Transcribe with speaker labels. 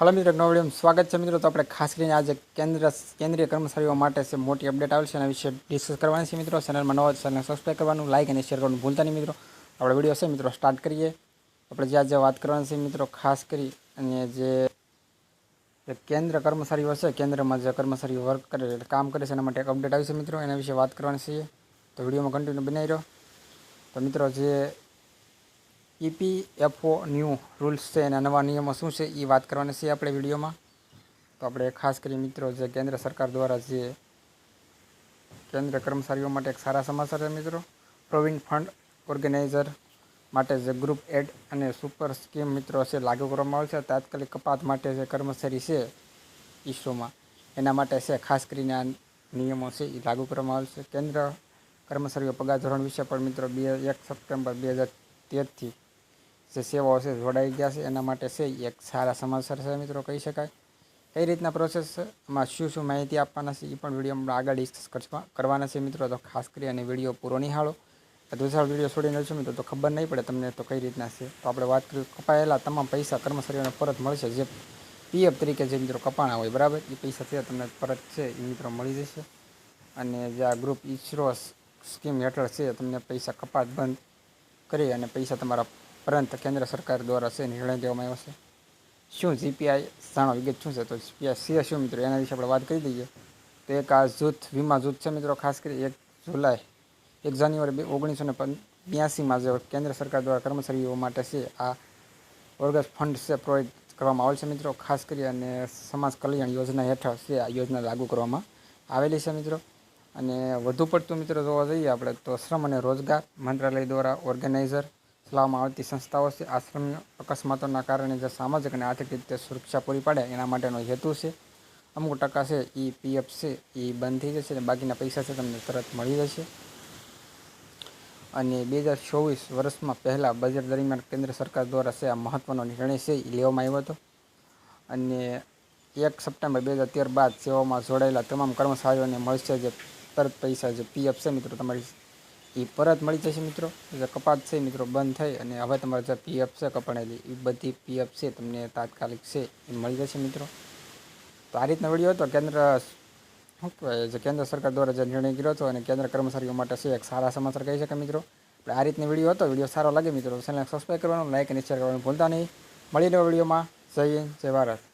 Speaker 1: Hello मित्रों, नवा video में स्वागत है। मित्रों, तो આપણે ખાસ કરીને આજે કેન્દ્રીય કર્મચારીઓ માટે છે મોટી અપડેટ આવશે એના વિશે ડિસ્કસ કરવાની છે। મિત્રો, ચેનલમાં નવા ચેનલને સબસ્ક્રાઈબ કરવાનું, લાઇક અને શેર કરવાનું ભૂલતા નહીં। મિત્રો, આપણે વિડીયો છે મિત્રો સ્ટાર્ટ કરીએ। આપણે જે આજે વાત કરવાની છે મિત્રો, ખાસ કરી અને જે કેન્દ્ર કર્મચારીઓ છે, કેન્દ્રમાં જે કર્મચારીઓ વર્ક કરે એટલે કામ કરે છે એના માટે એક અપડેટ આવી છે મિત્રો, એના વિશે વાત કરવાની છે। તો વિડીયોમાં કન્ટિન્યુ બનાવી રહ્યો। તો મિત્રો, જે ઈપીએફઓ ન્યૂ રૂલ્સ છે એના નવા નિયમો શું છે એ વાત કરવાની છે આપણે વિડીયોમાં। તો આપણે ખાસ કરી મિત્રો, જે કેન્દ્ર સરકાર દ્વારા જે કેન્દ્ર કર્મચારીઓ માટે એક સારા સમાચાર છે મિત્રો। પ્રોવિડન્ટ ફંડ ઓર્ગેનાઇઝર માટે જે ગ્રુપ એડ અને સુપર સ્કીમ મિત્રો છે લાગુ કરવામાં આવશે। તાત્કાલિક કપાત માટે જે કર્મચારી છે ઈસરોમાં એના માટે છે ખાસ કરીને આ નિયમો છે એ લાગુ કરવામાં આવશે। કેન્દ્ર કર્મચારીઓ પગાર ધોરણ વિશે પણ મિત્રો 1 સપ્ટેમ્બર 2013થી જે સેવાઓ છે જોડાઈ ગયા છે એના માટે છે એક સારા સમાચાર છે મિત્રો કહી શકાય। કઈ રીતના પ્રોસેસ છે, એમાં શું માહિતી આપવાના છે એ પણ વિડીયોમાં આગળ ડિસ્કસ કરવાના છે મિત્રો। તો ખાસ કરી અને વિડીયો પૂરો નિહાળો। દૂસરા વિડીયો છોડીને છો મિત્રો તો ખબર નહીં પડે તમને તો કઈ રીતના છે। તો આપણે વાત કરીએ, કપાયેલા તમામ પૈસા કર્મચારીઓને પરત મળશે। જે પીએફ તરીકે જે મિત્રો કપાણા હોય બરાબર, એ પૈસા છે તમને પરત છે એ મિત્રો મળી જશે। અને જે આ ગ્રુપ ઈસરો સ્કીમ હેઠળ છે તમને પૈસા કપાત બંધ કરી અને પૈસા તમારા પરંતુ કેન્દ્ર સરકાર દ્વારા છે નિર્ણય લેવામાં આવ્યો છે। શું જીપીઆઈ જાણો વિગત શું છે? તો જીપીઆઈ છે શું મિત્રો, એના વિશે આપણે વાત કરી દઈએ। તો એક આ જૂથ વીમા જૂથ છે મિત્રો, ખાસ કરી 1 જાન્યુઆરી 1982માં જે કેન્દ્ર સરકાર દ્વારા કર્મચારીઓ માટે છે આ ઓર્ગસ ફંડ છે પ્રોવાઈડ કરવામાં આવેલ છે મિત્રો। ખાસ કરી અને સમાજ કલ્યાણ યોજના હેઠળ છે આ યોજના લાગુ કરવામાં આવેલી છે મિત્રો। અને વધુ પડતું મિત્રો જોવા જઈએ આપણે તો શ્રમ અને રોજગાર મંત્રાલય દ્વારા ઓર્ગેનાઇઝર ચલાવવામાં આવતી સંસ્થાઓ છે। આશ્રમ અકસ્માતોના કારણે જે સામાજિક અને આર્થિક રીતે સુરક્ષા પૂરી પાડે એના માટેનો હેતુ છે। અમુક ટકા છે એ પીએફ છે એ બંધ થઈ જશે અને બાકીના પૈસા છે તમને તરત મળી જશે। અને 2024 વર્ષમાં પહેલાં બજેટ દરમિયાન કેન્દ્ર સરકાર દ્વારા છે આ મહત્ત્વનો નિર્ણય છે એ લેવામાં આવ્યો હતો। અને 1 સપ્ટેમ્બર 2013 બાદ સેવામાં જોડાયેલા તમામ કર્મચારીઓને મળશે જે તરત પૈસા જે પીએફ છે મિત્રો તમારી એ પરત મળી જશે મિત્રો। જે કપાત છે મિત્રો બંધ થઈ અને હવે તમારે જે પીએફ છે કપાણેલી એ બધી પીએફ છે તમને તાત્કાલિક છે એ મળી જશે મિત્રો। તો આ રીતનો વિડીયો હતો કેન્દ્ર શું કહેવાય જે કેન્દ્ર સરકાર દ્વારા જે નિર્ણય કર્યો હતો અને કેન્દ્ર કર્મચારીઓ માટે છે એક સારા સમાચાર કહી શકાય મિત્રો। આપણે આ રીતનો વિડીયો હતો, વિડીયો સારો લાગે મિત્રો ચેનલને સબસ્ક્રાઈબ કરવાનું, લાઇક અને શેર કરવાનું ભૂલતા નહીં। મળી રહ્યો વિડીયોમાં, જય હિન્દ, જય ભારત।